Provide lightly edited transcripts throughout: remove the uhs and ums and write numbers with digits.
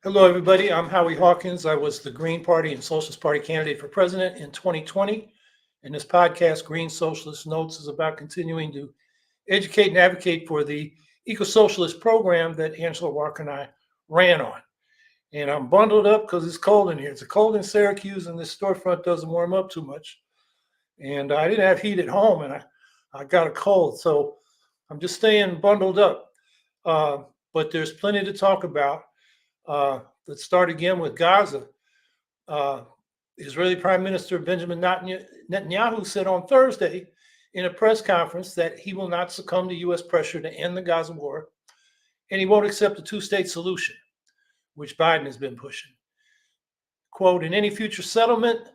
Hello, everybody. I'm Howie Hawkins. I was the Green Party and Socialist Party candidate for president in 2020. And this podcast, Green Socialist Notes, is about continuing to educate and advocate for the eco-socialist program that Angela Walker and I ran on. And I'm bundled up because it's cold in here. It's cold in Syracuse, and this storefront doesn't warm up too much. And I didn't have heat at home, and I got a cold. So I'm just staying bundled up. Uh, but there's plenty to talk about. Let's start again with Gaza. Uh, Israeli Prime Minister Benjamin Netanyahu said on Thursday in a press conference that he will not succumb to U.S. pressure to end the Gaza war, and he won't accept a two-state solution, which Biden has been pushing. Quote, in any future settlement,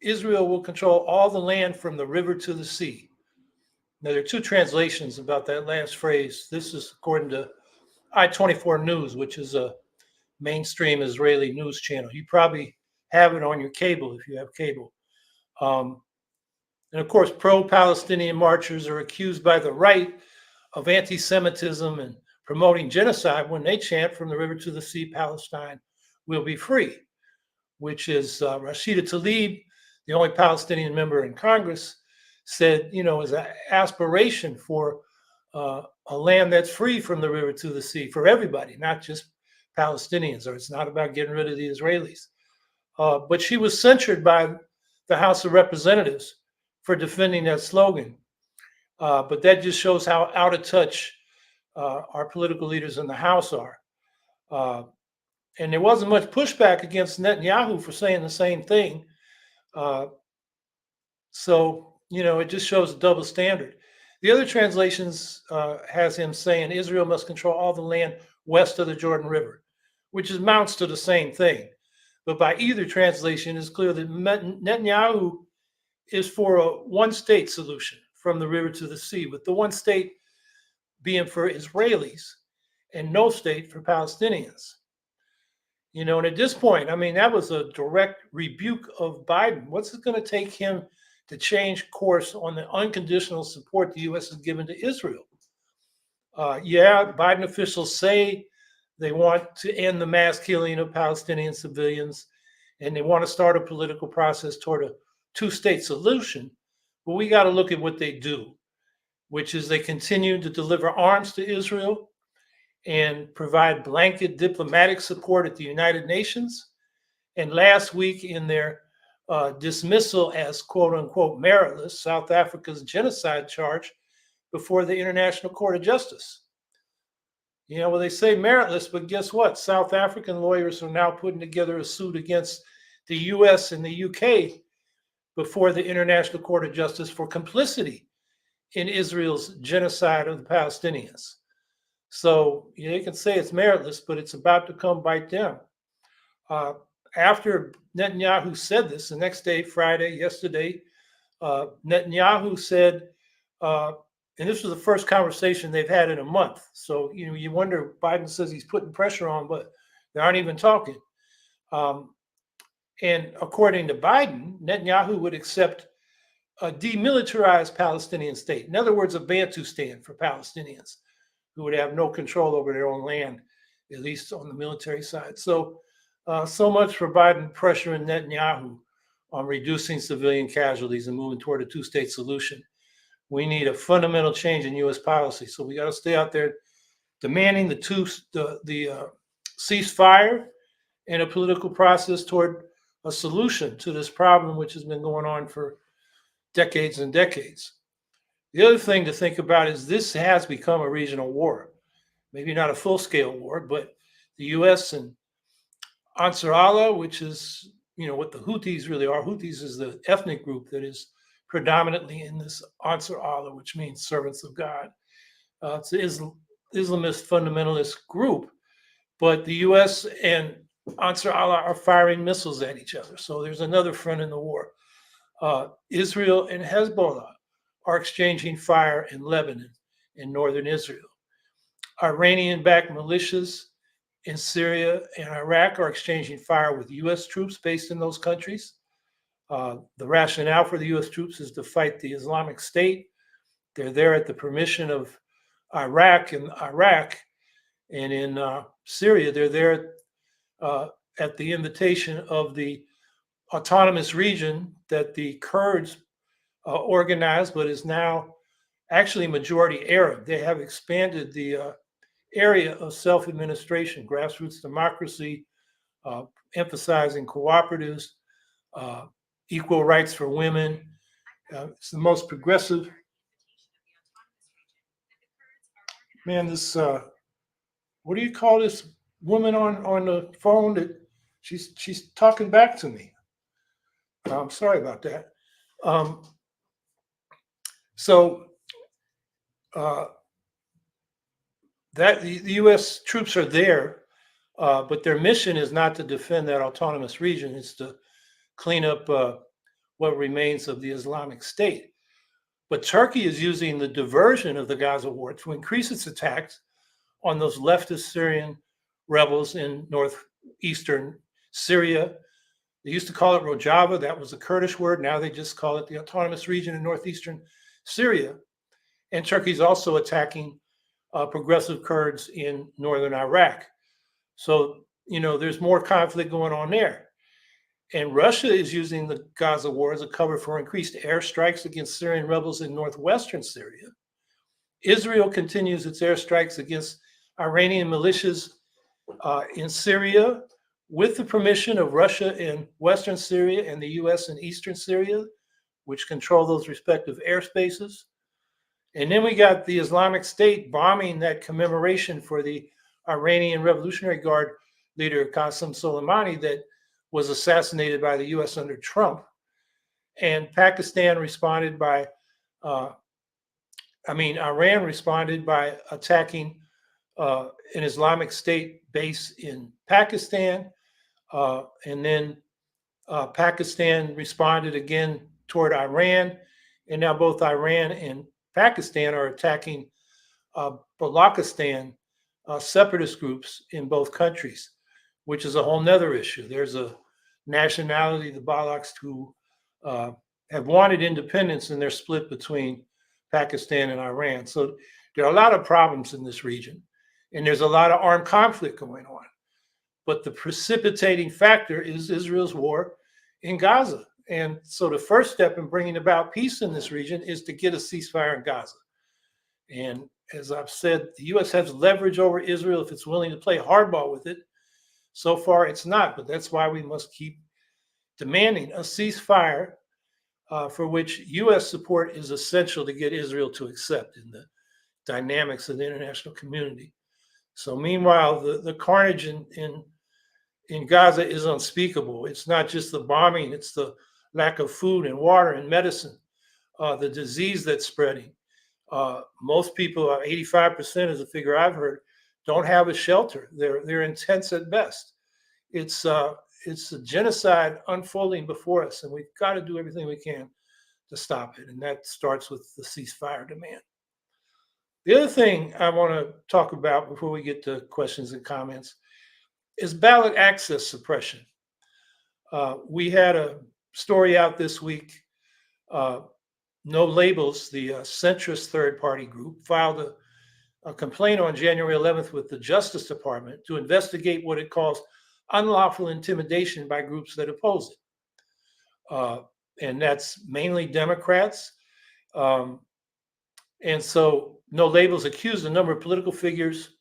Israel will control all the land from the river to the sea. Now, there are two translations about that last phrase. This is according to I-24 News, which is a mainstream Israeli news channel. You probably have it on your cable if you have cable. Um, and of course, pro-Palestinian marchers are accused by the right of anti-Semitism and promoting genocide when they chant from the river to the sea, Palestine will be free, which is Rashida Tlaib, the only Palestinian member in Congress, said, is an aspiration for a land that's free from the river to the sea for everybody, not just Palestinians, or it's not about getting rid of the Israelis. But she was censured by the House of Representatives for defending that slogan. But that just shows how out of touch our political leaders in the House are. And there wasn't much pushback against Netanyahu for saying the same thing. So, it just shows a double standard. The other translations has him saying Israel must control all the land west of the Jordan River, which amounts to the same thing. But by either translation, it's clear that Netanyahu is for a one-state solution from the river to the sea, with the one state being for Israelis and no state for Palestinians. And at this point, I mean, that was a direct rebuke of Biden. What's it going to take him to change course on the unconditional support the U.S. has given to Israel? Yeah, Biden officials say they want to end the mass killing of Palestinian civilians and they want to start a political process toward a two-state solution. But we got to look at what they do, which is they continue to deliver arms to Israel and provide blanket diplomatic support at the United Nations. And last week, in their dismissal as quote unquote meritless, South Africa's genocide charge before the International Court of Justice. Well, they say meritless, but guess what? South African lawyers are now putting together a suit against the US and the UK before the International Court of Justice for complicity in Israel's genocide of the Palestinians. So they can say it's meritless, but it's about to come bite them. After Netanyahu said this, the next day, Friday, yesterday, Netanyahu said, and this was the first conversation they've had in a month. So, you wonder, Biden says he's putting pressure on, but they aren't even talking. And according to Biden, Netanyahu would accept a demilitarized Palestinian state. In other words, a Bantustan for Palestinians who would have no control over their own land, at least on the military side. So much for Biden pressuring Netanyahu on reducing civilian casualties and moving toward a two-state solution. We need a fundamental change in U.S. policy. So we got to stay out there demanding the ceasefire and a political process toward a solution to this problem, which has been going on for decades and decades. The other thing to think about is this has become a regional war. Maybe not a full-scale war, but the U.S. and Ansar Allah, which is, what the Houthis really are. Houthis is the ethnic group that is predominantly in this Ansar Allah, which means servants of God. It's an Islamist fundamentalist group, but the U.S. and Ansar Allah are firing missiles at each other. So there's another front in the war. Israel and Hezbollah are exchanging fire in Lebanon and northern Israel. Iranian-backed militias in Syria and Iraq are exchanging fire with U.S. troops based in those countries. The rationale for the U.S. troops is to fight the Islamic State. They're there at the permission of Iraq, and in Syria, they're there at the invitation of the autonomous region that the Kurds organized, but is now actually majority Arab. They have expanded the area of self-administration, grassroots democracy, emphasizing cooperatives, uh, equal rights for women. It's the most progressive. Man, this what do you call this woman on the phone that she's talking back to me? I'm sorry about that. Um, so uh, that the U.S. troops are there, but their mission is not to defend that autonomous region. It's to clean up what remains of the Islamic State. But Turkey is using the diversion of the Gaza war to increase its attacks on those leftist Syrian rebels in northeastern Syria. They used to call it Rojava. That was a Kurdish word. Now they just call it the autonomous region in northeastern Syria. And Turkey's also attacking progressive Kurds in northern Iraq. So, there's more conflict going on there. And Russia is using the Gaza war as a cover for increased airstrikes against Syrian rebels in northwestern Syria. Israel continues its airstrikes against Iranian militias in Syria with the permission of Russia in western Syria and the US in eastern Syria, which control those respective airspaces. And then we got the Islamic State bombing that commemoration for the Iranian Revolutionary Guard leader Qasem Soleimani that was assassinated by the US under Trump. And Pakistan responded by, Iran responded by attacking an Islamic State base in Pakistan. And then Pakistan responded again toward Iran. And now both Iran and Pakistan are attacking Balochistan separatist groups in both countries, which is a whole nother issue. There's a nationality, the Balochs, who have wanted independence, and they're split between Pakistan and Iran. So there are a lot of problems in this region, and there's a lot of armed conflict going on. But the precipitating factor is Israel's war in Gaza. And so the first step in bringing about peace in this region is to get a ceasefire in Gaza. And as I've said, the U.S. has leverage over Israel if it's willing to play hardball with it. So far, it's not, but that's why we must keep demanding a ceasefire for which U.S. support is essential to get Israel to accept in the dynamics of the international community. So meanwhile, the carnage in Gaza is unspeakable. It's not just the bombing, it's the lack of food and water and medicine, the disease that's spreading. Most people, 85% is a figure I've heard, don't have a shelter. They're in tents at best. It's a genocide unfolding before us, and we've got to do everything we can to stop it. And that starts with the ceasefire demand. The other thing I want to talk about before we get to questions and comments is ballot access suppression. We had a story out this week. No Labels, the centrist third-party group, filed a complaint on January 11th with the Justice Department to investigate what it calls unlawful intimidation by groups that oppose it. And that's mainly Democrats. And so No Labels accused a number of political figures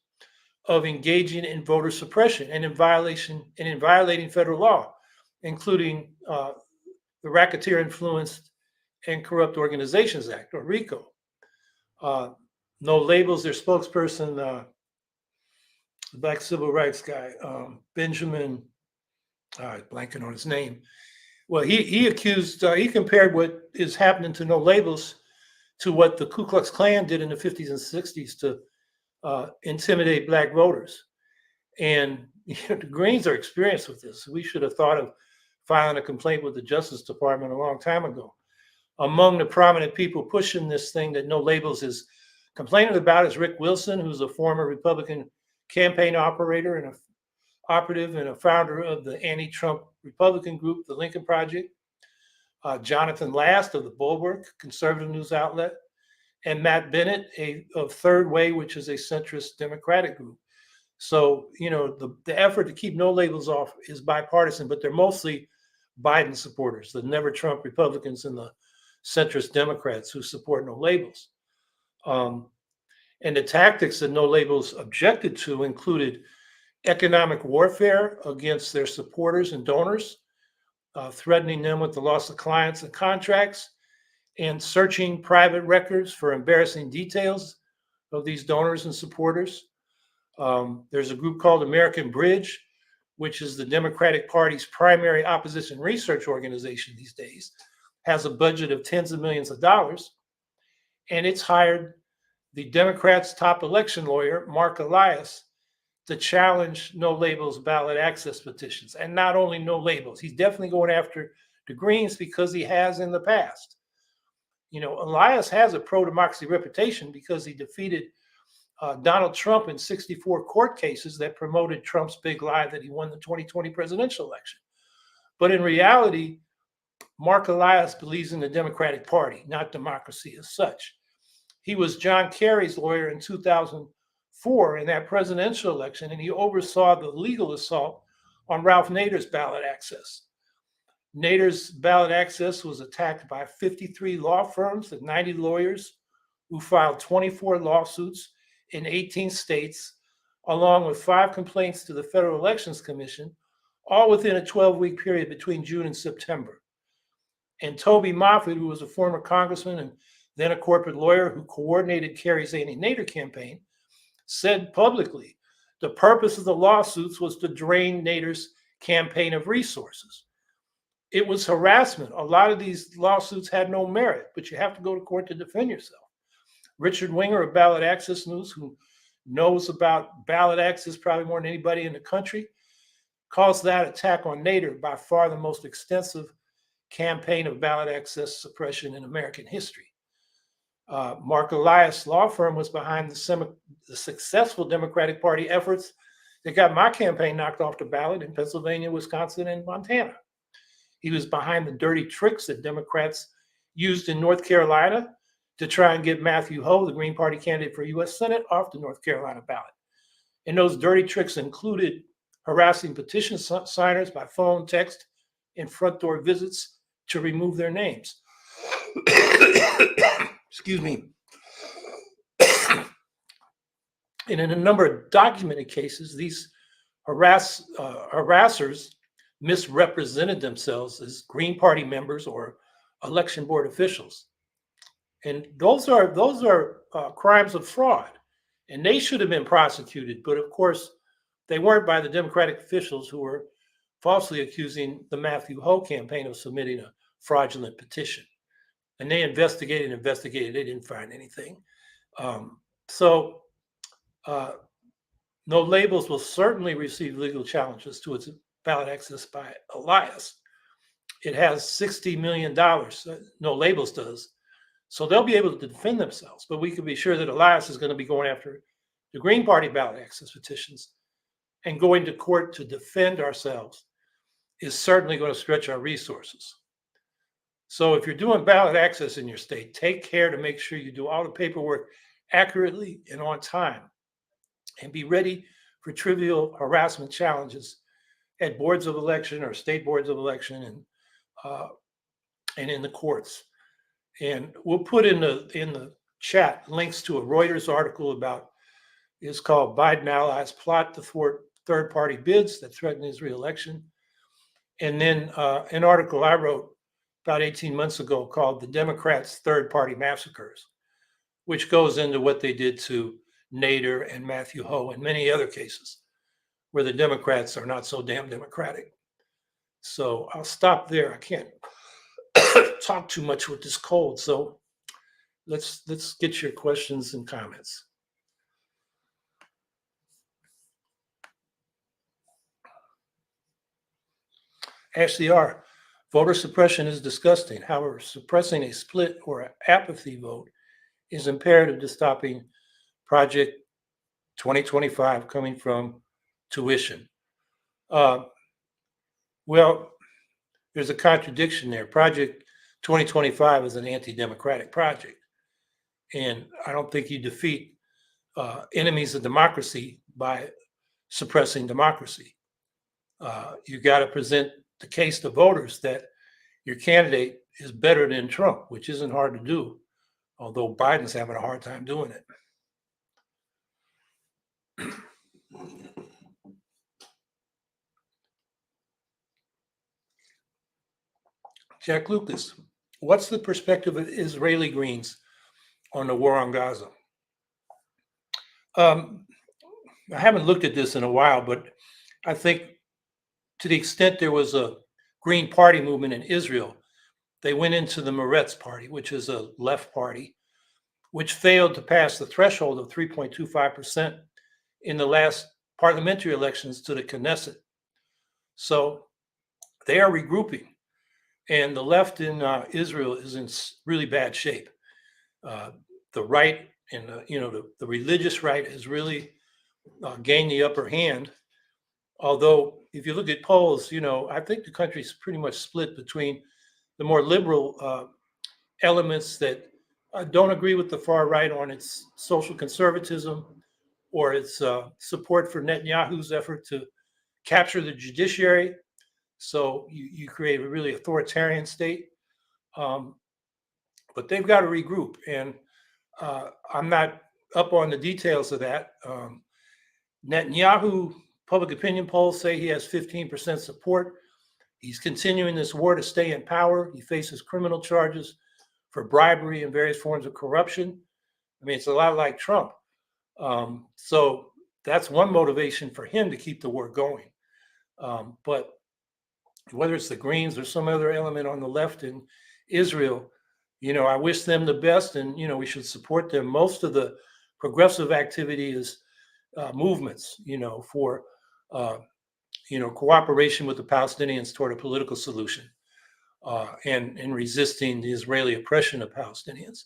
of engaging in voter suppression and in violating federal law, including the Racketeer Influenced and Corrupt Organizations Act, or RICO. No Labels, their spokesperson, the black civil rights guy, Benjamin, blanking on his name. Well, he compared what is happening to No Labels to what the Ku Klux Klan did in the 50s and 60s to intimidate black voters. And the Greens are experienced with this. We should have thought of filing a complaint with the Justice Department a long time ago. Among the prominent people pushing this thing that No Labels is complaining about is Rick Wilson, who's a former Republican campaign operator and an operative and a founder of the anti-Trump Republican group, the Lincoln Project. Jonathan Last of the Bulwark, conservative news outlet, and Matt Bennett of Third Way, which is a centrist Democratic group. So, the effort to keep no labels off is bipartisan, but they're mostly Biden supporters, the never Trump Republicans and the centrist Democrats who support no labels. Um, and the tactics that no labels objected to included economic warfare against their supporters and donors, threatening them with the loss of clients and contracts, and searching private records for embarrassing details of these donors and supporters. There's a group called American Bridge, which is the Democratic Party's primary opposition research organization these days, has a budget of tens of millions of dollars, and it's hired the Democrats' top election lawyer, Mark Elias, to challenge no labels ballot access petitions. And not only no labels, he's definitely going after the Greens because he has in the past. Elias has a pro-democracy reputation because he defeated Donald Trump in 64 court cases that promoted Trump's big lie that he won the 2020 presidential election. But in reality, Mark Elias believes in the Democratic Party, not democracy as such. He was John Kerry's lawyer in 2004 in that presidential election, and he oversaw the legal assault on Ralph Nader's ballot access. Nader's ballot access was attacked by 53 law firms and 90 lawyers who filed 24 lawsuits in 18 states, along with 5 complaints to the Federal Elections Commission, all within a 12-week period between June and September. And Toby Moffett, who was a former congressman and then a corporate lawyer who coordinated Kerry's anti-Nader campaign, said publicly the purpose of the lawsuits was to drain Nader's campaign of resources. It was harassment. A lot of these lawsuits had no merit, but you have to go to court to defend yourself. Richard Winger of Ballot Access News, who knows about ballot access probably more than anybody in the country, calls that attack on Nader by far the most extensive campaign of ballot access suppression in American history. Mark Elias' law firm was behind the successful Democratic Party efforts that got my campaign knocked off the ballot in Pennsylvania, Wisconsin, and Montana. He was behind the dirty tricks that Democrats used in North Carolina to try and get Matthew Howe, the Green Party candidate for U.S. Senate, off the North Carolina ballot. And those dirty tricks included harassing petition signers by phone, text, and front door visits to remove their names. Excuse me. And in a number of documented cases, these harassers misrepresented themselves as Green Party members or election board officials. And those are crimes of fraud, and they should have been prosecuted. But of course, they weren't by the Democratic officials who were falsely accusing the Matthew Howe campaign of submitting a fraudulent petition. And they investigated, they didn't find anything. No labels will certainly receive legal challenges to its ballot access by Elias. It has $60 million, no labels does. So they'll be able to defend themselves, but we can be sure that Elias is going to be going after the Green Party ballot access petitions, and going to court to defend ourselves is certainly going to stretch our resources. So if you're doing ballot access in your state, take care to make sure you do all the paperwork accurately and on time, and be ready for trivial harassment challenges at boards of election or state boards of election and in the courts. And we'll put in the chat links to a Reuters article about, it's called Biden Allies Plot to Thwart Third-Party Bids That Threaten His Reelection. And then an article I wrote about 18 months ago called The Democrats' Third-Party Massacres, which goes into what they did to Nader and Matthew Howe and many other cases where the Democrats are not so damn democratic. So I'll stop there. I can't talk too much with this cold. So let's get your questions and comments. Ashley R. Voter suppression is disgusting. However, suppressing a split or apathy vote is imperative to stopping Project 2025 coming from tuition. Well, there's a contradiction there. Project 2025 is an anti-democratic project. And I don't think you defeat enemies of democracy by suppressing democracy. You got to present the case to voters that your candidate is better than Trump, which isn't hard to do, although Biden's having a hard time doing it. Jack Lucas, what's the perspective of Israeli Greens on the war on Gaza? I haven't looked at this in a while, but I think to the extent there was a Green Party movement in Israel, they went into the Meretz Party, which is a left party, which failed to pass the threshold of 3.25% in the last parliamentary elections to the Knesset. So they are regrouping, and the left in Israel is in really bad shape. The right and the religious right has really gained the upper hand. Although, if you look at polls, I think the country's pretty much split between the more liberal elements that don't agree with the far right on its social conservatism or its support for Netanyahu's effort to capture the judiciary. So you create a really authoritarian state. But they've got to regroup. And I'm not up on the details of that. Netanyahu, public opinion polls say he has 15% support. He's continuing this war to stay in power. He faces criminal charges for bribery and various forms of corruption. I mean, it's a lot like Trump. So that's one motivation for him to keep the war going. But whether it's the Greens or some other element on the left in Israel, I wish them the best, and we should support them. Most of the progressive activity is movements, for cooperation with the Palestinians toward a political solution and resisting the Israeli oppression of Palestinians.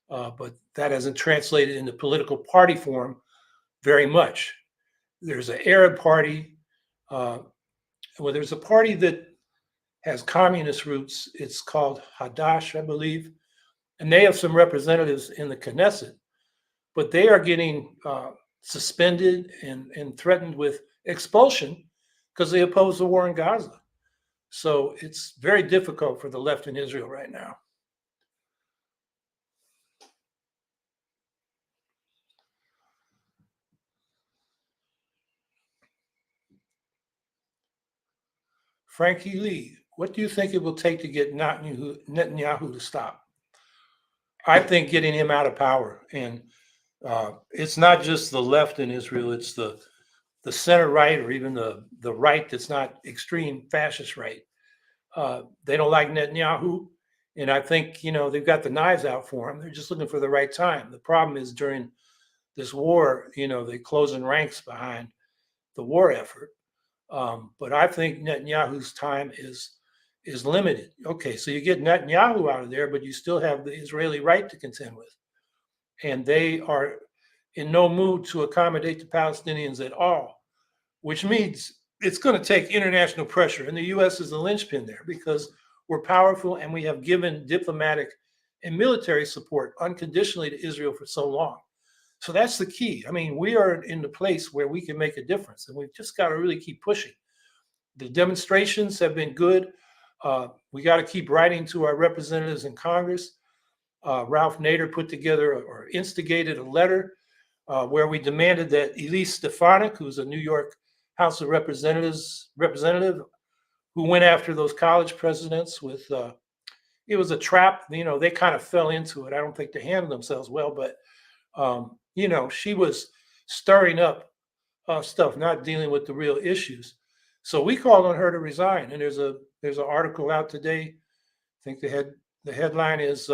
But that hasn't translated into political party form very much. There's an Arab party. There's a party that has communist roots. It's called Hadash, I believe. And they have some representatives in the Knesset, but they are getting suspended and threatened with expulsion because they oppose the war in Gaza. So it's very difficult for the left in Israel right now. Frankie Lee, what do you think it will take to get Netanyahu to stop? I think getting him out of power. And it's not just the left in Israel, it's the center right or even the right that's not extreme fascist right. They don't like Netanyahu. And I think, they've got the knives out for him. They're just looking for the right time. The problem is during this war, they're closing ranks behind the war effort. But I think Netanyahu's time is limited. Okay, so you get Netanyahu out of there, but you still have the Israeli right to contend with. And they are in no mood to accommodate the Palestinians at all, which means it's going to take international pressure. And the U.S. is the linchpin there because we're powerful and we have given diplomatic and military support unconditionally to Israel for so long. So that's the key. I mean, we are in the place where we can make a difference, and we've just got to really keep pushing. The demonstrations have been good. We got to keep writing to our representatives in Congress. Ralph Nader put together or instigated a letter where we demanded that Elise Stefanik, who's a New York House of Representatives representative, who went after those college presidents with, it was a trap. They kind of fell into it. I don't think they handled themselves well, but she was stirring up stuff, not dealing with the real issues. So we called on her to resign. And there's an article out today. I think the headline is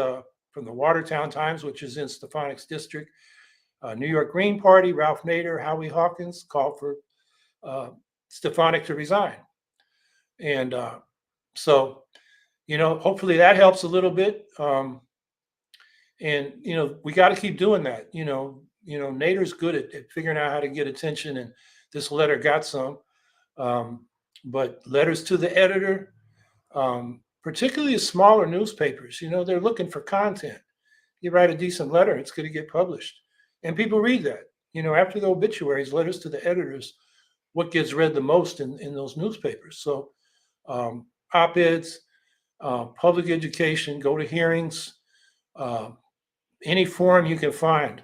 from the Watertown Times, which is in Stefanik's district. New York Green Party, Ralph Nader, Howie Hawkins called for Stefanik to resign. And so, hopefully that helps a little bit. And we got to keep doing that. Nader's good at figuring out how to get attention, and this letter got some. But letters to the editor, particularly smaller newspapers, they're looking for content. You write a decent letter, it's going to get published, and people read that. After the obituaries, letters to the editors what gets read the most in those newspapers. So op-eds, public education, go to hearings, uh, any forum you can find.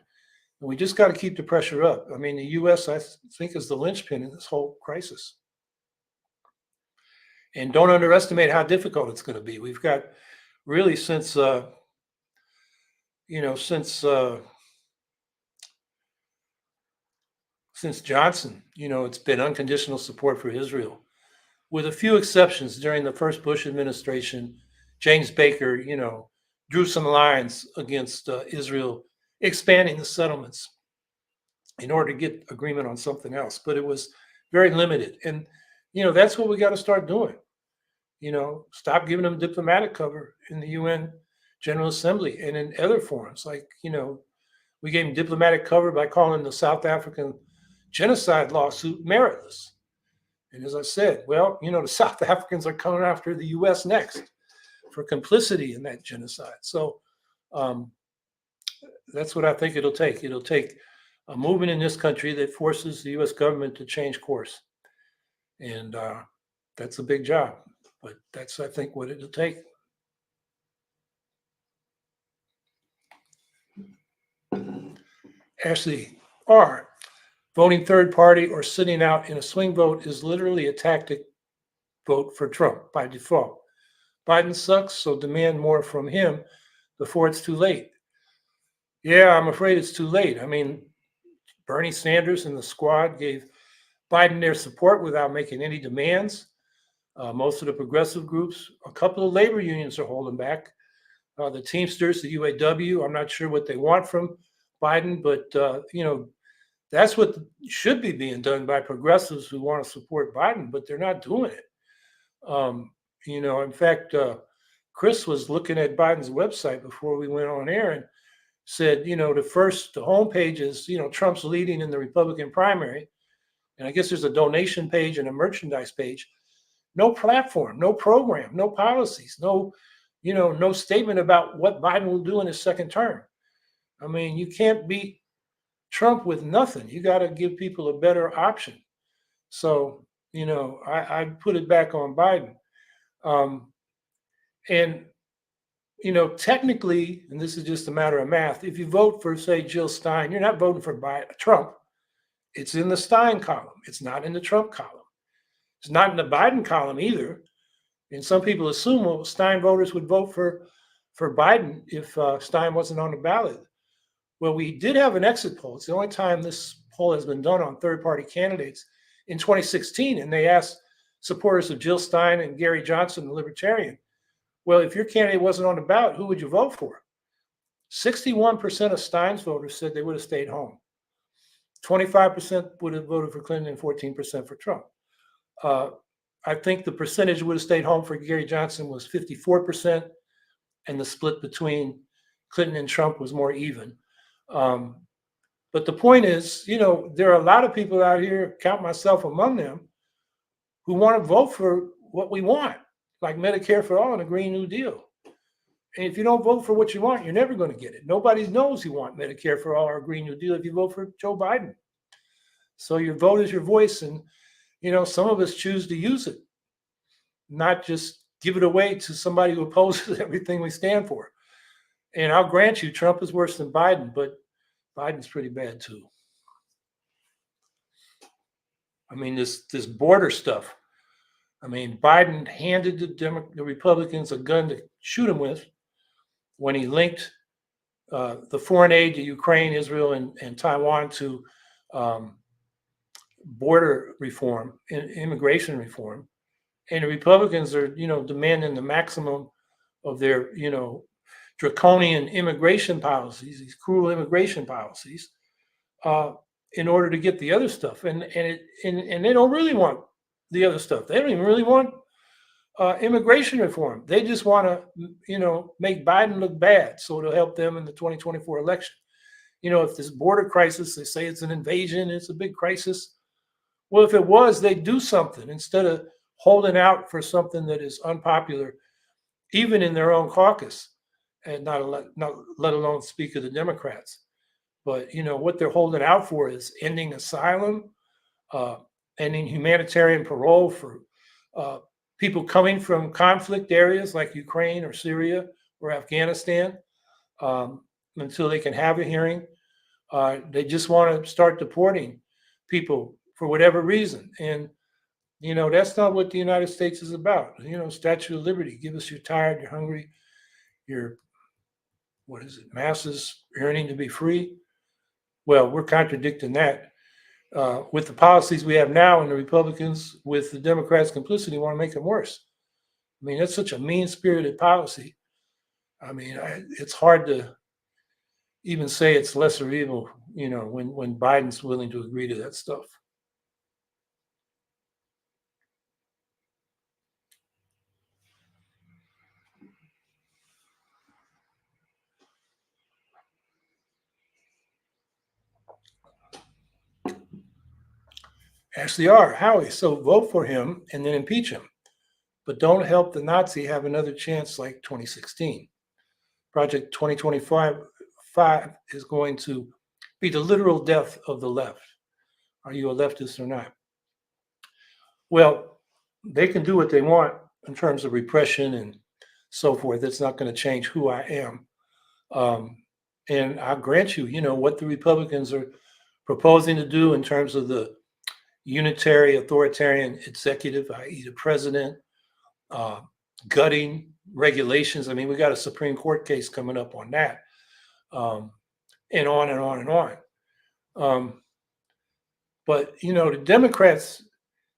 And we just got to keep the pressure up. I mean, the U.S., think, is the linchpin in this whole crisis. And don't underestimate how difficult it's going to be. We've got really you know, since Johnson, it's been unconditional support for Israel, with a few exceptions during the first Bush administration. James Baker, drew some lines against Israel expanding the settlements in order to get agreement on something else, but it was very limited. And that's what we got to start doing. Stop giving them diplomatic cover in the UN General Assembly and in other forums. Like, we gave them diplomatic cover by calling the South African genocide lawsuit meritless. And as I said, well, the South Africans are coming after the US next for complicity in that genocide. So that's what I think it'll take. It'll take a movement in this country that forces the US government to change course. And that's a big job. But that's, I think, what it'll take. Ashley R. Voting third party or sitting out in a swing vote is literally a tactic vote for Trump by default. Biden sucks, so demand more from him before it's too late. Yeah, I'm afraid it's too late. I mean, Bernie Sanders and the squad gave Biden their support without making any demands. Most of the progressive groups, a couple of labor unions are holding back. The Teamsters, the UAW, I'm not sure what they want from Biden, but that's what should be being done by progressives who want to support Biden, but they're not doing it. In fact, Chris was looking at Biden's website before we went on air and said, the homepage is, Trump's leading in the Republican primary. And I guess there's a donation page and a merchandise page. No platform, no program, no policies, no statement about what Biden will do in his second term. I mean, you can't beat Trump with nothing. You got to give people a better option. So, I put it back on Biden. And, technically, and this is just a matter of math, if you vote for, say, Jill Stein, you're not voting for Trump. It's in the Stein column. It's not in the Trump column. It's not in the Biden column either. And some people assume, well, Stein voters would vote for Biden if Stein wasn't on the ballot. Well, we did have an exit poll. It's the only time this poll has been done on third-party candidates in 2016, and they asked supporters of Jill Stein and Gary Johnson, the Libertarian, well, if your candidate wasn't on the ballot, who would you vote for? 61% of Stein's voters said they would have stayed home. 25% would have voted for Clinton and 14% for Trump. I think the percentage would have stayed home for Gary Johnson was 54%, and the split between Clinton and Trump was more even. But the point is, there are a lot of people out here, count myself among them, who want to vote for what we want, like Medicare for all and a Green New Deal. And if you don't vote for what you want, you're never going to get it. Nobody knows you want Medicare for all or a Green New Deal if you vote for Joe Biden. So your vote is your voice, and some of us choose to use it, not just give it away to somebody who opposes everything we stand for. And I'll grant you, Trump is worse than Biden, but Biden's pretty bad too. I mean, this border stuff. I mean, Biden handed the Republicans a gun to shoot him with when he linked the foreign aid to Ukraine, Israel, and Taiwan to border reform, immigration reform. And the Republicans are, demanding the maximum of their, draconian immigration policies, these cruel immigration policies, in order to get the other stuff. And they don't really want the other stuff. They don't even really want immigration reform. They just want to, make Biden look bad, so it'll help them in the 2024 election. If this border crisis, they say it's an invasion, it's a big crisis. Well, if it was, they'd do something instead of holding out for something that is unpopular, even in their own caucus, and not let alone speak of the Democrats. But what they're holding out for is ending asylum, ending humanitarian parole for uh, people coming from conflict areas like Ukraine or Syria or Afghanistan um, until they can have a hearing. They just want to start deporting people for whatever reason. And, that's not what the United States is about. Statue of Liberty, give us you're tired, you're hungry, you're, what is it, masses yearning to be free. Well, we're contradicting that with the policies we have now, and the Republicans, with the Democrats' complicity, want to make them worse. I mean, that's such a mean spirited policy. I mean, it's hard to even say it's lesser evil, when Biden's willing to agree to that stuff. Actually, are Howie. So vote for him and then impeach him, but don't help the Nazi have another chance like 2016. Project 2025 is going to be the literal death of the left. Are you a leftist or not? Well, they can do what they want in terms of repression and so forth. It's not going to change who I am. Um, and I grant you, what the Republicans are proposing to do in terms of the unitary authoritarian executive, i.e., the president, uh, gutting regulations. I mean, we got a Supreme Court case coming up on that, and on and on and on. Um, but, the Democrats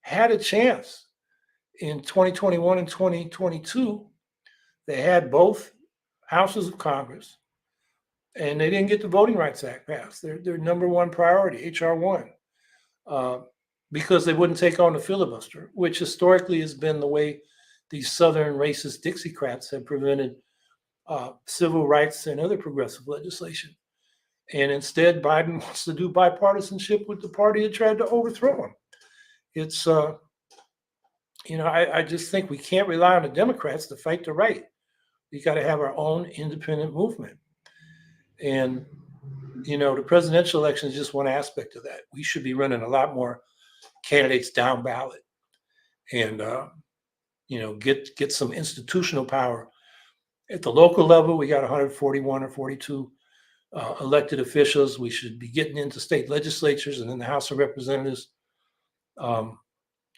had a chance in 2021 and 2022. They had both houses of Congress, and they didn't get the Voting Rights Act passed. Their number one priority, HR one, uh, because they wouldn't take on the filibuster, which historically has been the way these Southern racist Dixiecrats have prevented civil rights and other progressive legislation. And instead, Biden wants to do bipartisanship with the party that tried to overthrow him. It's, I just think we can't rely on the Democrats to fight the right. We got to have our own independent movement. And, the presidential election is just one aspect of that. We should be running a lot more candidates down ballot and, get some institutional power. At the local level, we got 141 or 42 elected officials. We should be getting into state legislatures and then the House of Representatives. And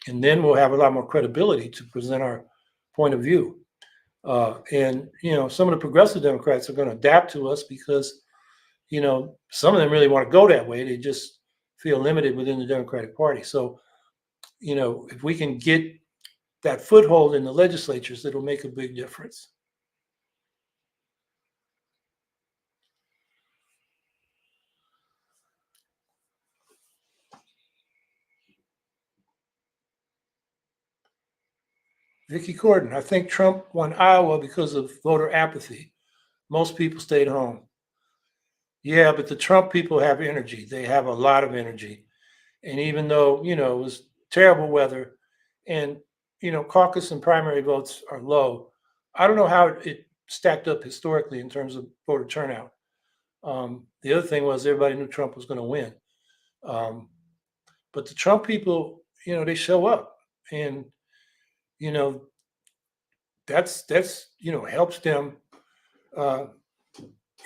then we'll have a lot more credibility to present our point of view. And, some of the progressive Democrats are going to adapt to us because, some of them really want to go that way. They just feel limited within the Democratic Party. So, if we can get that foothold in the legislatures, it'll make a big difference. Vicky Corden, I think Trump won Iowa because of voter apathy. Most people stayed home. Yeah, but the Trump people have energy. They have a lot of energy. And even though, it was terrible weather and, caucus and primary votes are low, I don't know how it stacked up historically in terms of voter turnout. The other thing was everybody knew Trump was going to win. Um, but the Trump people, they show up and, you know, that's helps them uh,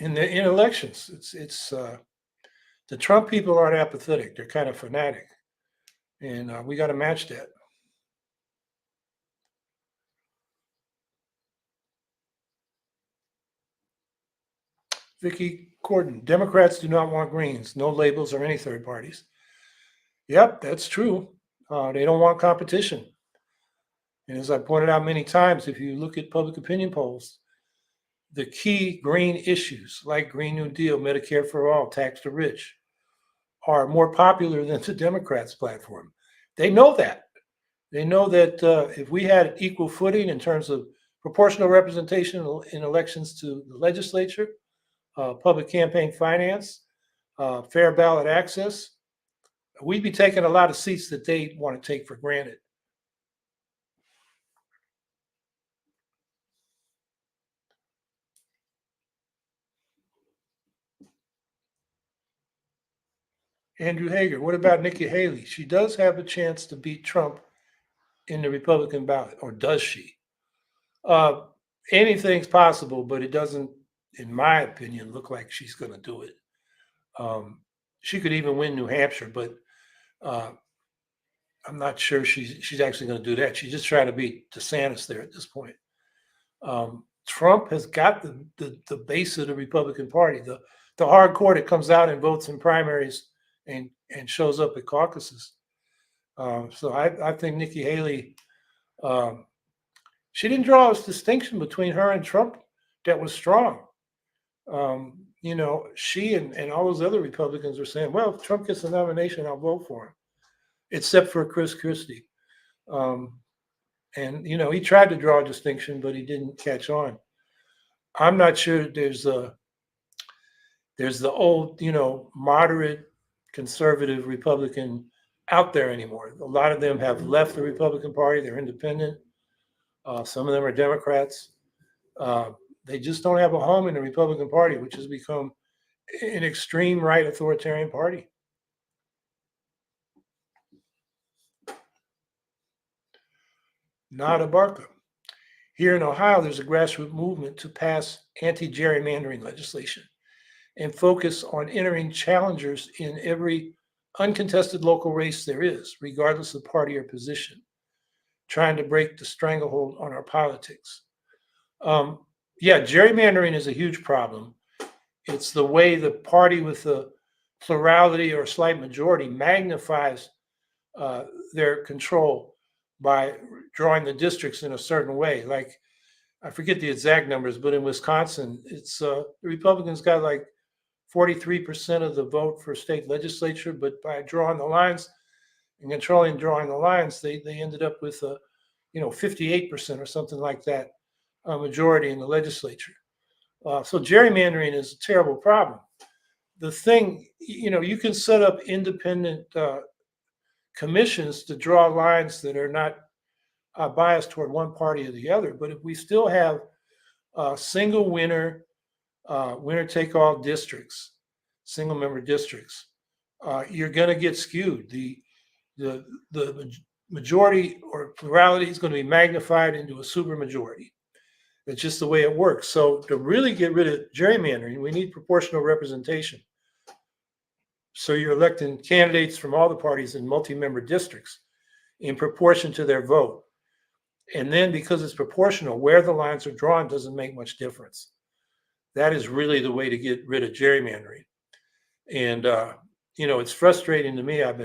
in elections. It's the Trump people aren't apathetic; they're kind of fanatic, and we got to match that. Vicky Corden, Democrats do not want Greens, no labels or any third parties. Yep, that's true. They don't want competition. And as I pointed out many times, if you look at public opinion polls, the key green issues like Green New Deal, Medicare for all, tax the rich, are more popular than the Democrats' platform. They know that. They know that if we had equal footing in terms of proportional representation in elections to the legislature, public campaign finance, fair ballot access, we'd be taking a lot of seats that they want to take for granted. Andrew Hager. What about Nikki Haley? She does have a chance to beat Trump in the Republican ballot, or does she? Uh, Anything's possible, but it doesn't, in my opinion, look like she's going to do it. Um, she could even win New Hampshire, but uh, I'm not sure she's actually going to do that. She's just trying to beat DeSantis there at this point. Trump has got the base of the Republican Party, the hardcore that comes out and votes in primaries and shows up at caucuses. So I think Nikki Haley, um, she didn't draw a distinction between her and Trump that was strong. She and all those other Republicans were saying, well, if Trump gets the nomination, I'll vote for him, except for Chris Christie. Um, and, he tried to draw a distinction, but he didn't catch on. I'm not sure there's the old, moderate conservative Republican out there anymore. A lot of them have left the Republican Party. They're independent. Some of them are Democrats. They just don't have a home in the Republican Party, which has become an extreme right authoritarian party. Nada Barca. Here in Ohio, there's a grassroots movement to pass anti-gerrymandering legislation and focus on entering challengers in every uncontested local race there is, regardless of party or position, trying to break the stranglehold on our politics. Yeah, gerrymandering is a huge problem. It's the way the party with the plurality or slight majority magnifies their control by drawing the districts in a certain way. Like, I forget the exact numbers, but in Wisconsin, it's the Republicans got like 43% of the vote for state legislature, but by drawing the lines and controlling drawing the lines, they ended up with 58% or something like that majority in the legislature. So gerrymandering is a terrible problem. The thing, you can set up independent commissions to draw lines that are not biased toward one party or the other. But if we still have single winner take all districts, single member districts, you're going to get skewed. The majority or plurality is going to be magnified into a supermajority. That's just the way it works. So to really get rid of gerrymandering, we need proportional representation. So you're electing candidates from all the parties in multi-member districts in proportion to their vote. And then because it's proportional, where the lines are drawn doesn't make much difference. That is really the way to get rid of gerrymandering. And it's frustrating to me. I've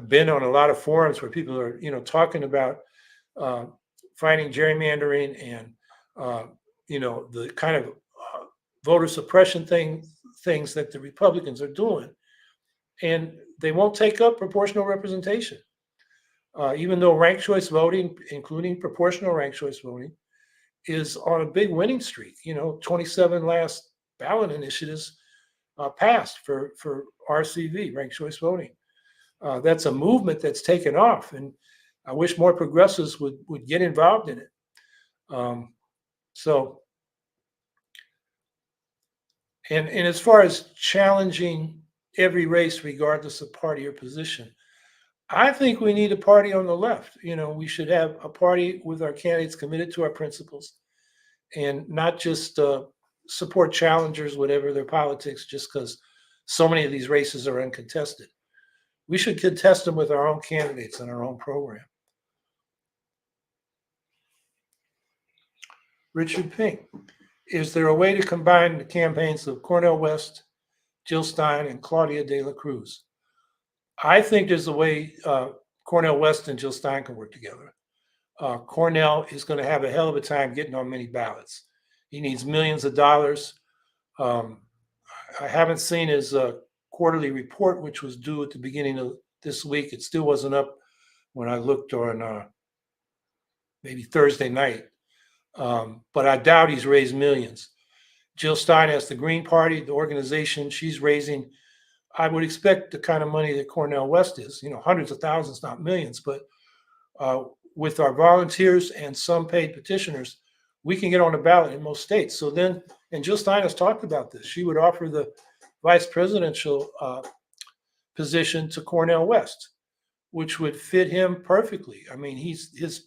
been on a lot of forums where people are talking about fighting gerrymandering and the kind of voter suppression things that the Republicans are doing, and they won't take up proportional representation. Even though ranked choice voting, including proportional ranked choice voting, is on a big winning streak. 27 last ballot initiatives passed for RCV, ranked choice voting. That's a movement that's taken off, and I wish more progressives would get involved in it. And as far as challenging every race, regardless of party or position, I think we need a party on the left. We should have a party with our candidates committed to our principles and not just support challengers, whatever their politics, just because so many of these races are uncontested. We should contest them with our own candidates and our own program. Richard Pink, is there a way to combine the campaigns of Cornel West, Jill Stein, and Claudia de la Cruz? I think there's a way Cornel West and Jill Stein can work together. Cornel is going to have a hell of a time getting on many ballots. He needs millions of dollars. I haven't seen his quarterly report, which was due at the beginning of this week. It still wasn't up when I looked on maybe Thursday night. But I doubt he's raised millions. Jill Stein has the Green Party, the organization. She's raising, I would expect, the kind of money that Cornel West is, hundreds of thousands, not millions. But with our volunteers and some paid petitioners, we can get on the ballot in most states. So then, and Jill Stein has talked about this, she would offer the vice presidential position to Cornel West, which would fit him perfectly. I mean, his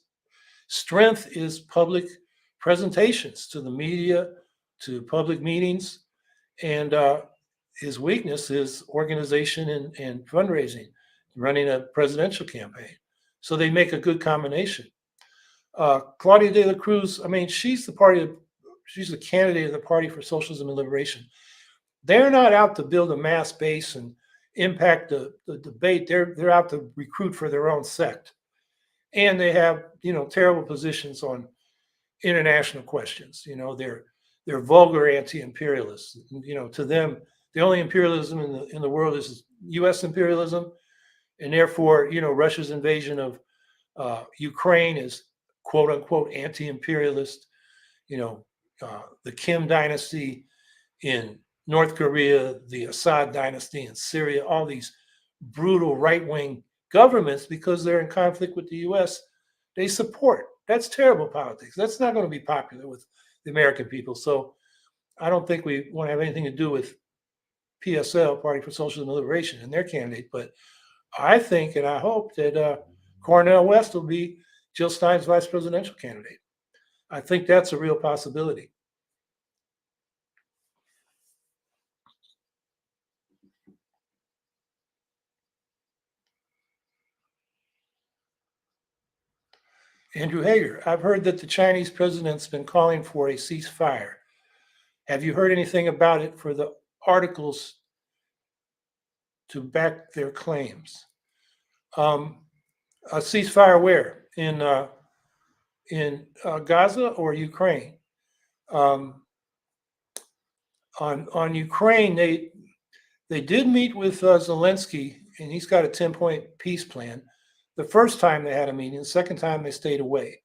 strength is public presentations to the media, to public meetings, and his weakness is organization and fundraising, running a presidential campaign. So they make a good combination. Claudia de la Cruz, I mean, she's the candidate of the Party for Socialism and Liberation. They're not out to build a mass base and impact the debate. They're out to recruit for their own sect, and they have terrible positions on international questions. They're vulgar anti-imperialists. To them, the only imperialism in the world is U.S. imperialism, and therefore, Russia's invasion of Ukraine is quote unquote anti-imperialist. The Kim dynasty in North Korea, the Assad dynasty in Syria, all these brutal right-wing governments, because they're in conflict with the U.S., they support. That's terrible politics. That's not going to be popular with the American people. So I don't think we want to have anything to do with PSL, Party for Socialism and Liberation, and their candidate. But I think and I hope that Cornel West will be Jill Stein's vice presidential candidate. I think that's a real possibility. Andrew Hager, I've heard that the Chinese president's been calling for a ceasefire. Have you heard anything about it for the articles to back their claims? A ceasefire where? In Gaza or Ukraine? On Ukraine, they did meet with Zelensky, and he's got a 10-point peace plan. The first time they had a meeting, the second time they stayed away.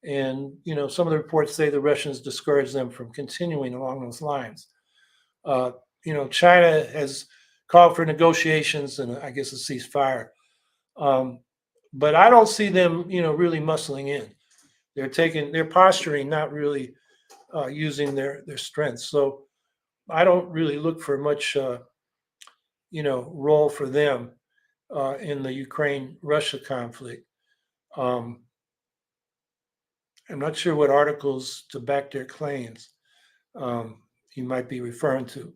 And some of the reports say the Russians discouraged them from continuing along those lines. China has called for negotiations and I guess a ceasefire. But I don't see them, really muscling in. They're posturing, not really using their strengths. So I don't really look for much, role for them in the Ukraine-Russia conflict. I'm not sure what articles to back their claims you might be referring to.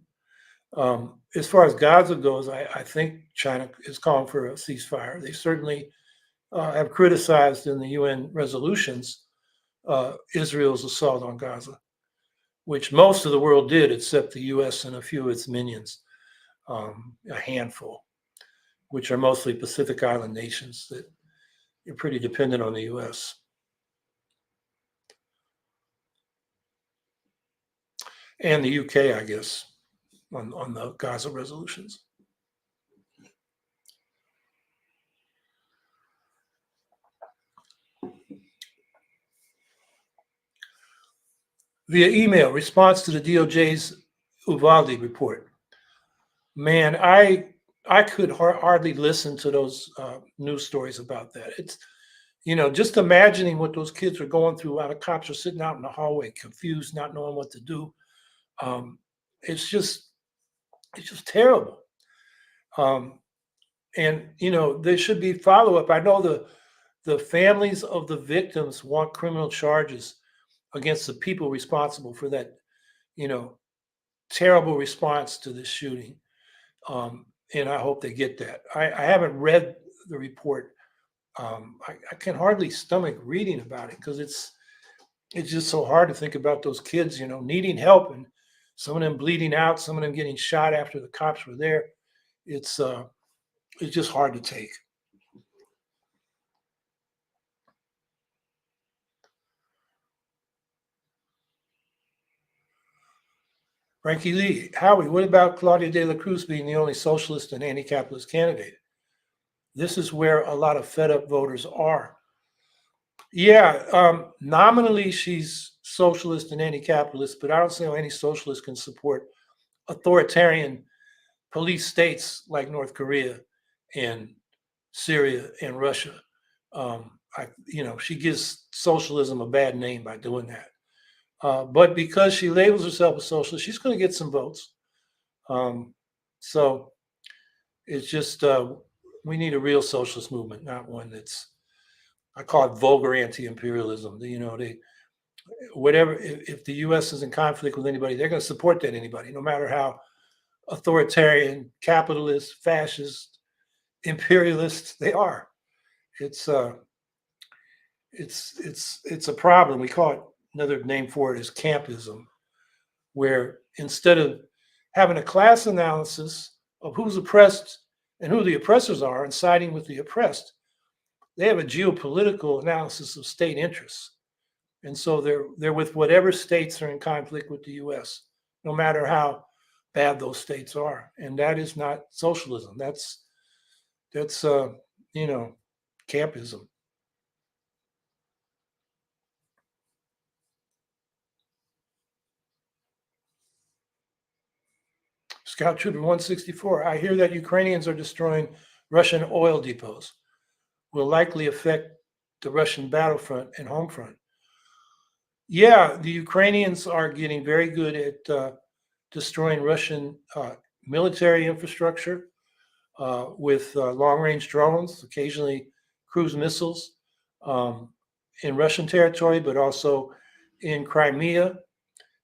As far as Gaza goes, I think China is calling for a ceasefire. They certainly have criticized in the UN resolutions Israel's assault on Gaza, which most of the world did, except the US and a few of its minions, a handful, which are mostly Pacific Island nations that are pretty dependent on the US. And the UK, I guess, on the Gaza resolutions. Via email, response to the DOJ's Uvalde report. Man, I could hardly listen to those news stories about that. It's, just imagining what those kids are going through while the cops are sitting out in the hallway, confused, not knowing what to do. It's just terrible. And there should be follow-up. I know the families of the victims want criminal charges against the people responsible for that, terrible response to this shooting. And I hope they get that. I haven't read the report. I can hardly stomach reading about it because it's just so hard to think about those kids, needing help, and some of them bleeding out, some of them getting shot after the cops were there. It's just hard to take. Frankie Lee, Howie, what about Claudia de la Cruz being the only socialist and anti-capitalist candidate? This is where a lot of fed up voters are. Yeah, nominally she's socialist and anti-capitalist, but I don't see how any socialist can support authoritarian police states like North Korea and Syria and Russia. She gives socialism a bad name by doing that. But because she labels herself a socialist, she's going to get some votes. So It's just we need a real socialist movement, not one that's, I call it vulgar anti-imperialism. They whatever, if the U.S. is in conflict with anybody, they're going to support that anybody, no matter how authoritarian, capitalist, fascist, imperialist they are. It's it's a problem. We call it, another name for it is campism, where instead of having a class analysis of who's oppressed and who the oppressors are and siding with the oppressed, they have a geopolitical analysis of state interests. And so they're with whatever states are in conflict with the US, no matter how bad those states are. And that is not socialism. That's you know, campism. Scout Trooper 164, I hear that Ukrainians are destroying Russian oil depots. Will likely affect the Russian battlefront and home front. Yeah, the Ukrainians are getting very good at destroying Russian military infrastructure with long range drones, occasionally cruise missiles in Russian territory, but also in Crimea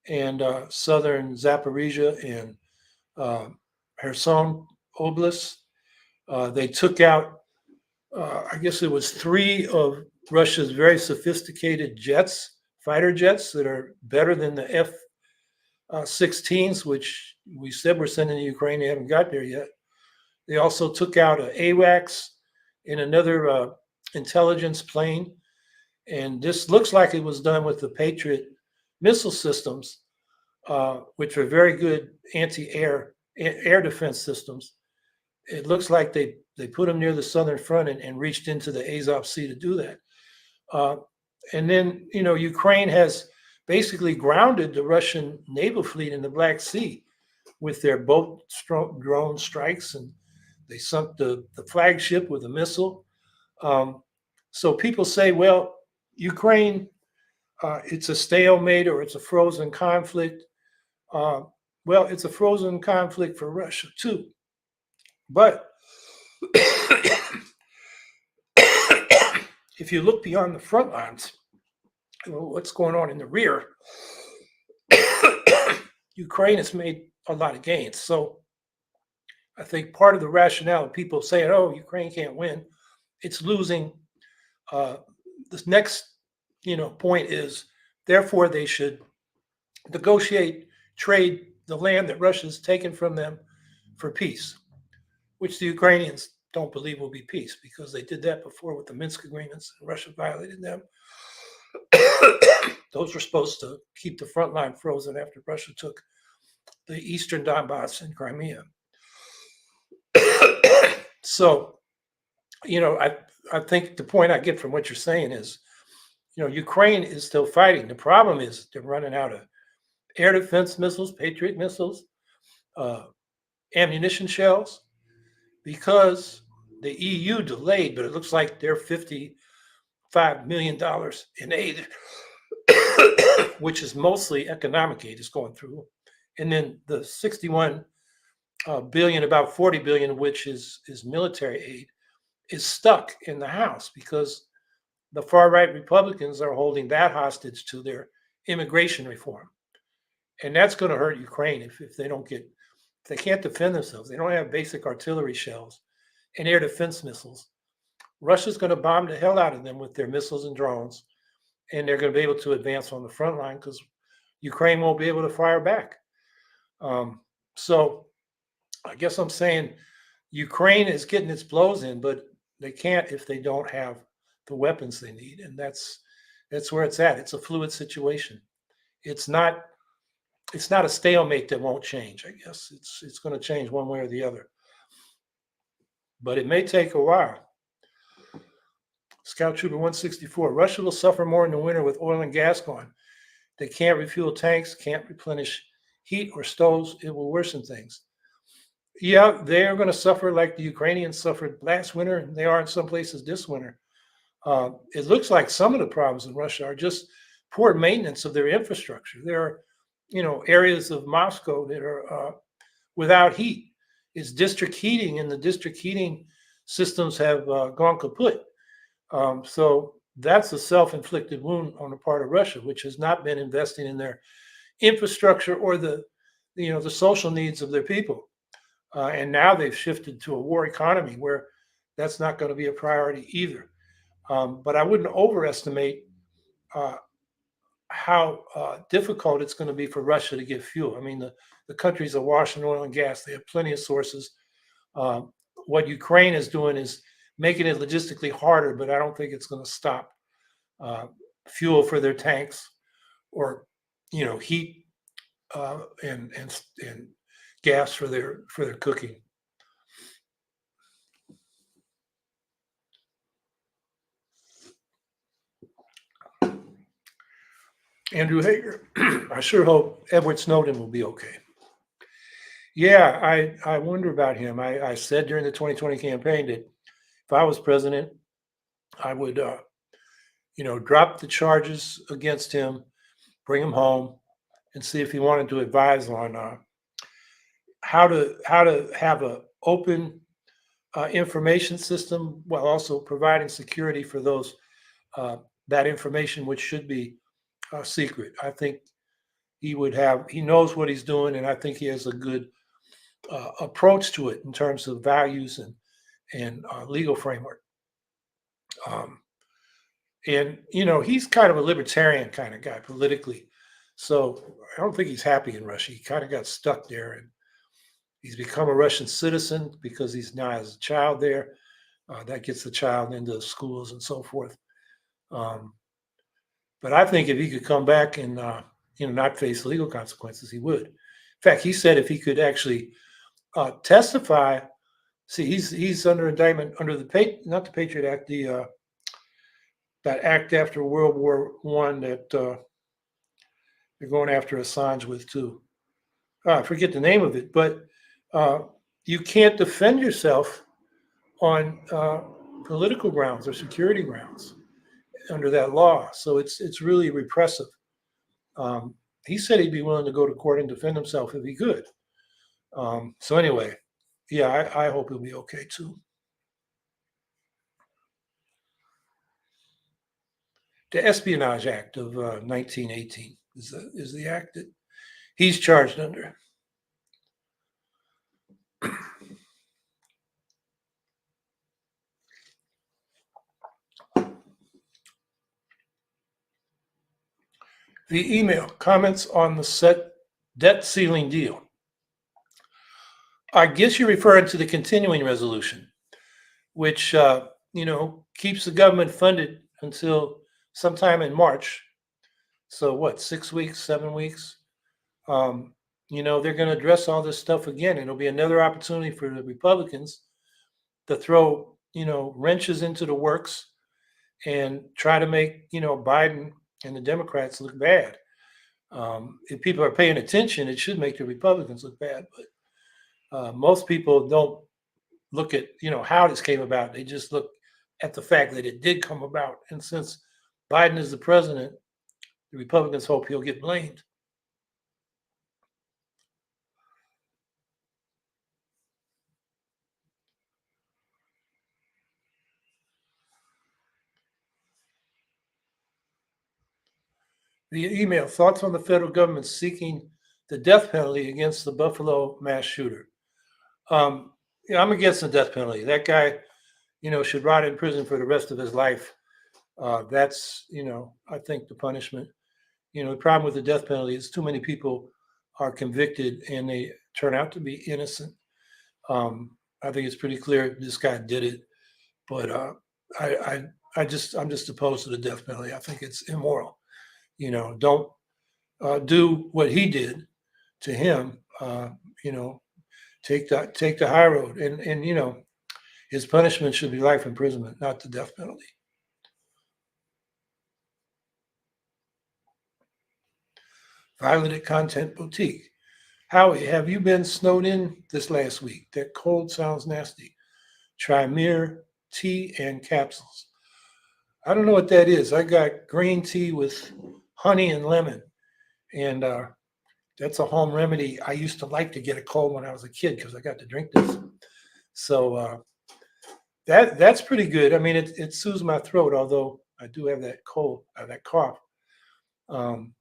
and southern Zaporizhia and uh, Kherson Oblast. They took out, I guess it was three of Russia's very sophisticated jets, fighter jets that are better than the F 16s, which we said we're sending to Ukraine. They haven't got there yet. They also took out a AWACS in another intelligence plane. And this looks like it was done with the Patriot missile systems, which are very good anti-air air defense systems. It looks like they put them near the southern front and reached into the Azov Sea to do that. Uh, and then, Ukraine has basically grounded the Russian naval fleet in the Black Sea with their boat drone strikes, and they sunk the flagship with a missile. Um, so people say, well, Ukraine, it's a stalemate or it's a frozen conflict. Uh, well, it's a frozen conflict for Russia too. But if you look beyond the front lines, what's going on in the rear, Ukraine has made a lot of gains. So I think part of the rationale of people saying, oh, Ukraine can't win, it's losing. Uh, this next, point is, therefore, they should negotiate, trade the land that Russia's taken from them for peace, which the Ukrainians don't believe will be peace because they did that before with the Minsk agreements and Russia violated them. Those were supposed to keep the front line frozen after Russia took the eastern Donbass and Crimea. So, I think the point I get from what you're saying is, Ukraine is still fighting. The problem is they're running out of air defense missiles, Patriot missiles, ammunition shells, because the EU delayed, but it looks like their $55 million in aid, which is mostly economic aid, is going through. And then the 61 billion, about 40 billion, which is military aid, is stuck in the House because the far right Republicans are holding that hostage to their immigration reform. And that's going to hurt Ukraine if they don't if they can't defend themselves. They don't have basic artillery shells and air defense missiles. Russia's going to bomb the hell out of them with their missiles and drones, and they're going to be able to advance on the front line because Ukraine won't be able to fire back. So I guess I'm saying Ukraine is getting its blows in, but they can't if they don't have the weapons they need, and that's where it's at. It's a fluid situation. It's not a stalemate that won't change. I guess it's going to change one way or the other, but it may take a while. Scout Trooper 164, Russia will suffer more in the winter with oil and gas gone. They can't refuel tanks, can't replenish heat or stoves. It will worsen things. Yeah, they're going to suffer like the Ukrainians suffered last winter, and they are in some places this winter. It looks like some of the problems in Russia are just poor maintenance of their infrastructure. There are, areas of Moscow that are without heat, is district heating, and the district heating systems have gone kaput. So that's a self-inflicted wound on the part of Russia, which has not been investing in their infrastructure or the social needs of their people. And now they've shifted to a war economy where that's not going to be a priority either. But I wouldn't overestimate uh, how difficult it's going to be for Russia to get fuel. I mean, the countries awash in oil and gas. They have plenty of sources. Um, what Ukraine is doing is making it logistically harder, but I don't think it's going to stop uh, fuel for their tanks or heat and gas for their cooking. Andrew Hager, I sure hope Edward Snowden will be okay. Yeah, I wonder about him. I said during the 2020 campaign that if I was president, I would drop the charges against him, bring him home, and see if he wanted to advise on how to have a open information system while also providing security for those uh, that information which should be secret. I think he knows what he's doing, and I think he has a good approach to it in terms of values and legal framework. Um, and he's kind of a libertarian kind of guy politically, so I don't think he's happy in Russia. He kind of got stuck there, and he's become a Russian citizen because he's now has a child there. That gets the child into schools and so forth. Um, but I think if he could come back and not face legal consequences, he would. In fact, he said if he could actually testify. See, he's under indictment under not the Patriot Act, the that act after World War One that they're going after Assange with too. I forget the name of it, but uh, you can't defend yourself on political grounds or security grounds under that law. So it's really repressive. Um, he said he'd be willing to go to court and defend himself if he could. So anyway, yeah, I hope he'll be okay too. The Espionage Act of 1918 is the act that he's charged under. The email comments on the set debt ceiling deal. I guess you're referring to the continuing resolution, which keeps the government funded until sometime in March. So what, 6 weeks, 7 weeks? They're going to address all this stuff again. It'll be another opportunity for the Republicans to throw wrenches into the works and try to make Biden and the Democrats look bad. If people are paying attention, it should make the Republicans look bad. But most people don't look at how this came about. They just look at the fact that it did come about. And since Biden is the president, the Republicans hope he'll get blamed. The email, thoughts on the federal government seeking the death penalty against the Buffalo mass shooter. I'm against the death penalty. That guy, should rot in prison for the rest of his life. That's, I think the punishment. The problem with the death penalty is too many people are convicted and they turn out to be innocent. I think it's pretty clear this guy did it, but I'm just opposed to the death penalty. I think it's immoral. Don't do what he did to him. Take the high road, and his punishment should be life imprisonment, not the death penalty. Violeted Content Boutique. Howie, have you been snowed in this last week? That cold sounds nasty. Try Mir tea and capsules. I don't know what that is. I got green tea with honey and lemon, and That's a home remedy. I used to like to get a cold when I was a kid because I got to drink this. So that's pretty good. I mean, it soothes my throat, although I do have that cold, that cough. Um,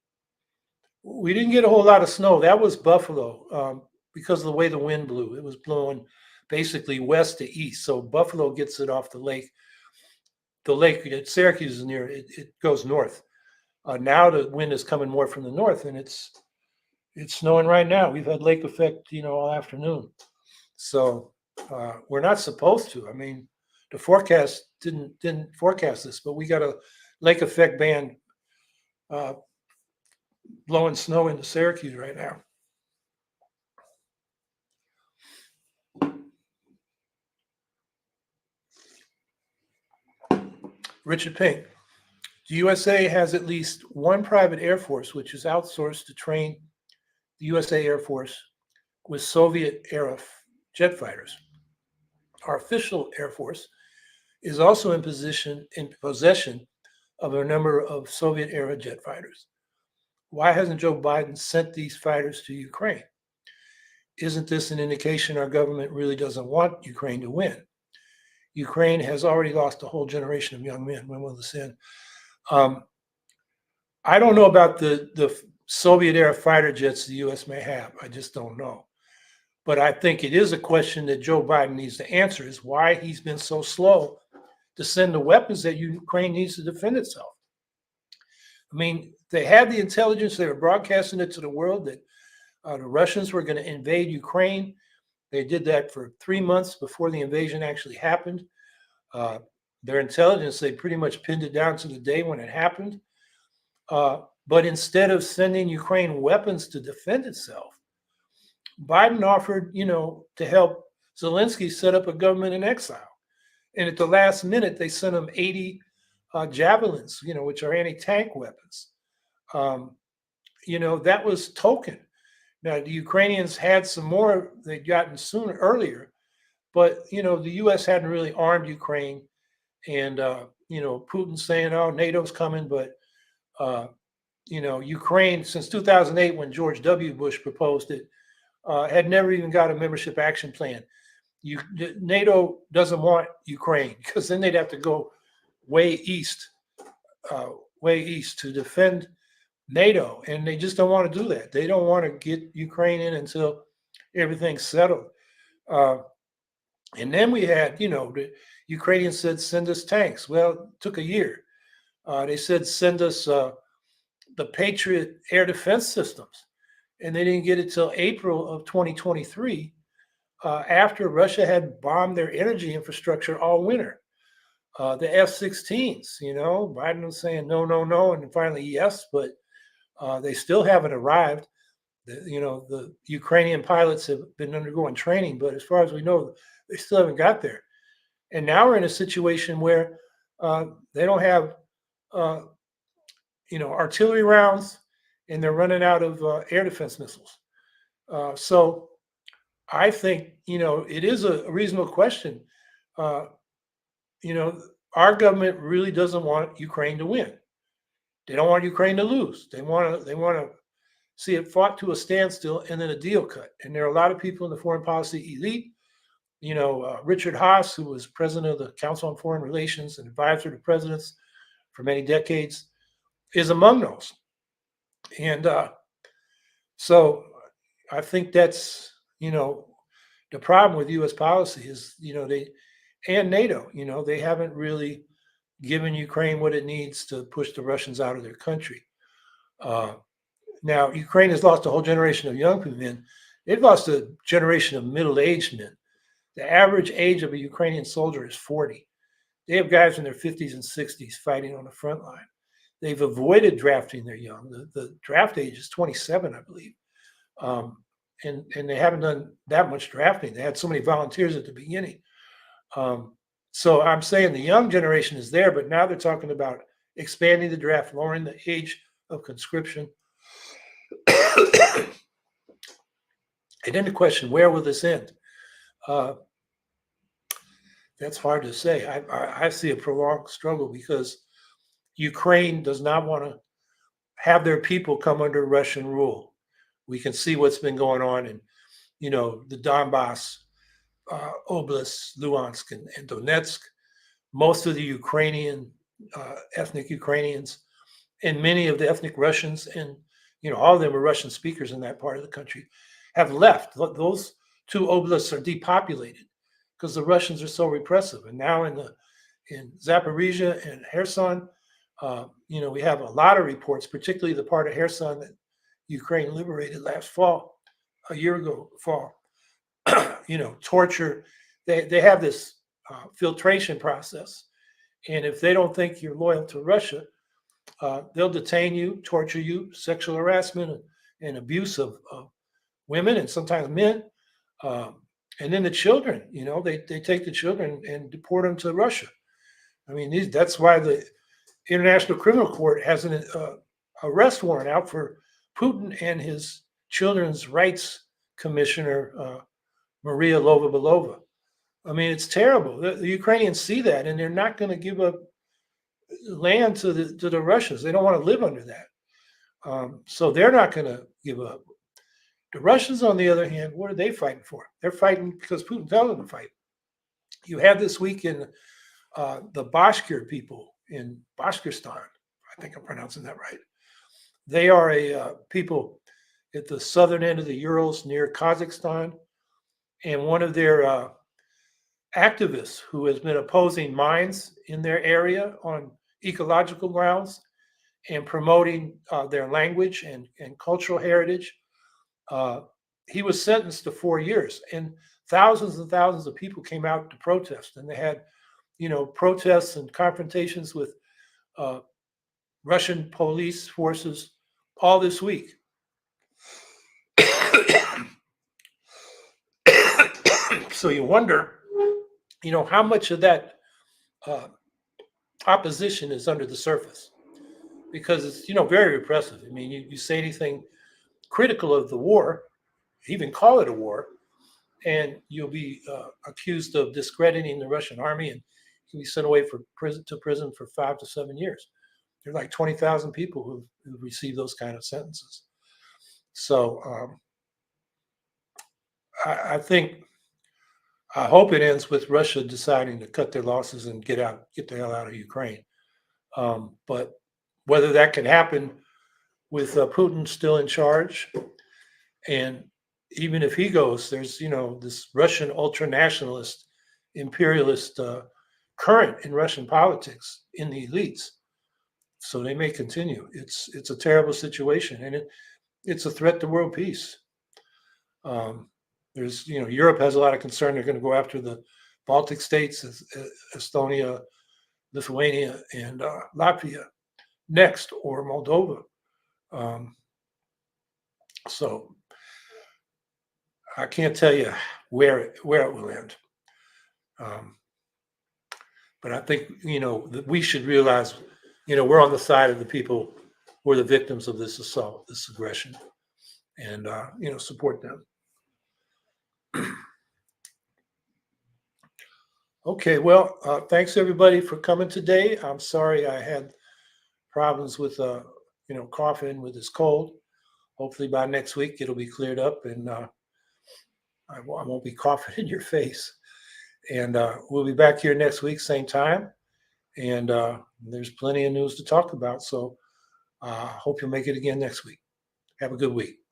we didn't get a whole lot of snow. That was Buffalo because of the way the wind blew. It was blowing basically west to east. So Buffalo gets it off the lake. The lake at Syracuse is near it goes north. Now the wind is coming more from the north, and it's snowing right now. We've had lake effect, all afternoon. So we're not supposed to. I mean, the forecast didn't forecast this, but we got a lake effect band uh, blowing snow into Syracuse right now. Richard Pink. The USA has at least one private air force which is outsourced to train the USA Air Force with Soviet era jet fighters. Our official Air Force is also in possession of a number of Soviet era jet fighters. Why hasn't Joe Biden sent these fighters to Ukraine? Isn't this an indication our government really doesn't want Ukraine to win? Ukraine has already lost a whole generation of young men. When will this end? I don't know about the Soviet era fighter jets the U.S. may have. I just don't know. But I think it is a question that Joe Biden needs to answer: is why he's been so slow to send the weapons that Ukraine needs to defend itself. I mean, they had the intelligence; they were broadcasting it to the world that the Russians were going to invade Ukraine. They did that for 3 months before the invasion actually happened. Uh, their intelligence, they pretty much pinned it down to the day when it happened. But instead of sending Ukraine weapons to defend itself, Biden offered, to help Zelensky set up a government in exile. And at the last minute, they sent him 80 javelins, which are anti-tank weapons. That was token. Now, the Ukrainians had some more they'd gotten earlier, but, the U.S. hadn't really armed Ukraine. And, Putin saying, oh, NATO's coming. But, Ukraine, since 2008, when George W. Bush proposed it, had never even got a membership action plan. NATO doesn't want Ukraine because then they'd have to go way east to defend NATO, and they just don't want to do that. They don't want to get Ukraine in until everything's settled. And then we had, the Ukrainians said, send us tanks. Well, it took a year. They said, send us the Patriot air defense systems. And they didn't get it till April of 2023, after Russia had bombed their energy infrastructure all winter. The F-16s, Biden was saying no, no, no, and finally yes, but they still haven't arrived. The Ukrainian pilots have been undergoing training, but as far as we know, they still haven't got there. And now we're in a situation where they don't have, artillery rounds, and they're running out of air defense missiles. So I think, it is a reasonable question. Our government really doesn't want Ukraine to win. They don't want Ukraine to lose. They want to see it fought to a standstill and then a deal cut. And there are a lot of people in the foreign policy elite. Richard Haas, who was president of the Council on Foreign Relations and advisor to presidents for many decades, is among those. And so I think that's, the problem with U.S. policy is, they and NATO, they haven't really given Ukraine what it needs to push the Russians out of their country. Now, Ukraine has lost a whole generation of young men. They've lost a generation of middle-aged men. The average age of a Ukrainian soldier is 40. They have guys in their 50s and 60s fighting on the front line. They've avoided drafting their young. The draft age is 27, I believe. And they haven't done that much drafting. They had so many volunteers at the beginning. So I'm saying the young generation is there, but now they're talking about expanding the draft, lowering the age of conscription. And then the question, where will this end? That's hard to say. I see a prolonged struggle because Ukraine does not want to have their people come under Russian rule. We can see what's been going on in, the Donbass, Oblast, Luhansk, and Donetsk. Most of the Ukrainian, ethnic Ukrainians, and many of the ethnic Russians, and all of them are Russian speakers in that part of the country, have left. Those two oblasts are depopulated because the Russians are so repressive. And now in Zaporizhia and Kherson, we have a lot of reports, particularly the part of Kherson that Ukraine liberated last fall, a year ago fall. Torture. They have this filtration process, and if they don't think you're loyal to Russia, they'll detain you, torture you, sexual harassment and abuse of women and sometimes men. And then the children, they take the children and deport them to Russia. I mean, that's why the International Criminal Court has an arrest warrant out for Putin and his children's rights commissioner, Maria Lvova-Belova. I mean, it's terrible. The Ukrainians see that, and they're not going to give up land to the Russians. They don't want to live under that. So they're not going to give up. The Russians, on the other hand, what are they fighting for? They're fighting because Putin tells them to fight. You had this week in the Bashkir people in Bashkirstan. I think I'm pronouncing that right. They are a people at the southern end of the Urals near Kazakhstan. And one of their activists who has been opposing mines in their area on ecological grounds and promoting their language and cultural heritage, he was sentenced to 4 years. And thousands of people came out to protest. And they had, protests and confrontations with Russian police forces all this week. So you wonder, how much of that opposition is under the surface, because it's, very repressive. I mean, you say anything critical of the war, even call it a war, and you'll be accused of discrediting the Russian army and can be sent away to prison for 5 to 7 years. There are like 20,000 people who receive those kind of sentences. So I hope it ends with Russia deciding to cut their losses and get the hell out of Ukraine. But whether that can happen with Putin still in charge, and even if he goes, there's this Russian ultranationalist, imperialist current in Russian politics in the elites. So they may continue. It's a terrible situation, and it's a threat to world peace. There's Europe has a lot of concern. They're going to go after the Baltic states, Estonia, Lithuania, and Latvia next, or Moldova. So I can't tell you where it will end. But I think that we should realize we're on the side of the people who are the victims of this assault, this aggression, and support them. Okay, well, thanks everybody for coming today. I'm sorry I had problems with coughing with this cold. Hopefully by next week it'll be cleared up, and I won't be coughing in your face. And we'll be back here next week, same time. And there's plenty of news to talk about. So hope you'll make it again next week. Have a good week.